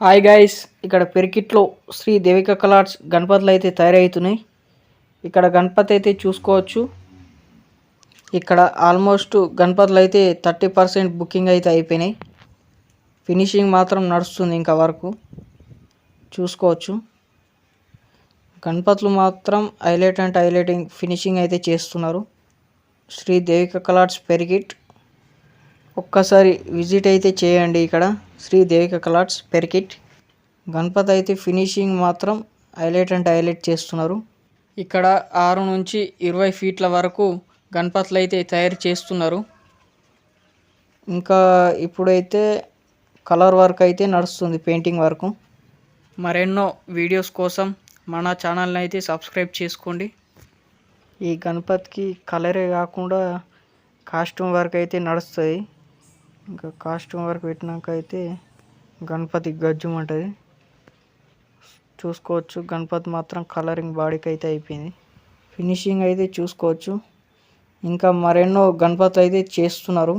Hi guys, ఇక్కడ పెరికిట్లో శ్రీ దేవిక కలార్స్ గణపతులు అయితే తయారవుతున్నాయి. ఇక్కడ గణపతి అయితే చూసుకోవచ్చు. ఇక్కడ ఆల్మోస్ట్ గణపతులు అయితే 30% బుకింగ్ అయితే అయిపోయినాయి. ఫినిషింగ్ మాత్రం నడుస్తుంది ఇంకా వరకు చూసుకోవచ్చు. గణపతులు మాత్రం హైలైట్ అండ్ హైలైటింగ్ ఫినిషింగ్ అయితే చేస్తున్నారు. శ్రీ దేవిక కలార్స్ పెరికిట్ ఒక్కసారి విజిట్ అయితే చేయండి. ఇక్కడ శ్రీ దేవిక కలార్స్ పెరికిట్ గణపతి అయితే ఫినిషింగ్ మాత్రం హైలైట్ అండ్ హైలైట్ చేస్తున్నారు. ఇక్కడ 6 నుంచి 20 ఫీట్ల వరకు గణపతులు అయితే తయారు చేస్తున్నారు. ఇంకా ఇప్పుడైతే కలర్ వర్క్ అయితే నడుస్తుంది, పెయింటింగ్ వరకు. మరెన్నో వీడియోస్ కోసం మన ఛానల్ని అయితే సబ్స్క్రైబ్ చేసుకోండి. ఈ గణపతికి కలరే కాకుండా కాస్ట్యూమ్ వర్క్ అయితే నడుస్తుంది. ఇంకా కాస్ట్యూమ్ వర్క్ పెట్టినాక అయితే గణపతి గజ్జుమంటుంది. చూసుకోవచ్చు, గణపతి మాత్రం కలరింగ్ బాడీకి అయితే అయిపోయింది. ఫినిషింగ్ అయితే చూసుకోవచ్చు. ఇంకా మరెన్నో గణపతులు అయితే చేస్తున్నారు.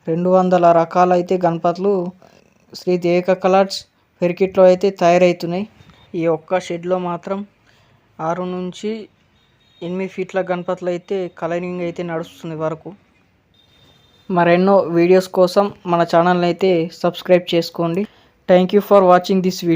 200 రకాల అయితే గణపతులు శ్రీ దేవిక కలార్స్ పెరికిట్లో అయితే తయారవుతున్నాయి. ఈ ఒక్క షెడ్లో మాత్రం 6 నుంచి 8 ఫీట్ల గణపతులు అయితే కలరింగ్ అయితే నడుస్తుంది వరకు. మరెన్నో వీడియోస్ కోసం మన ఛానల్ని అయితే సబ్స్క్రైబ్ చేసుకోండి. Thank you for watching this video.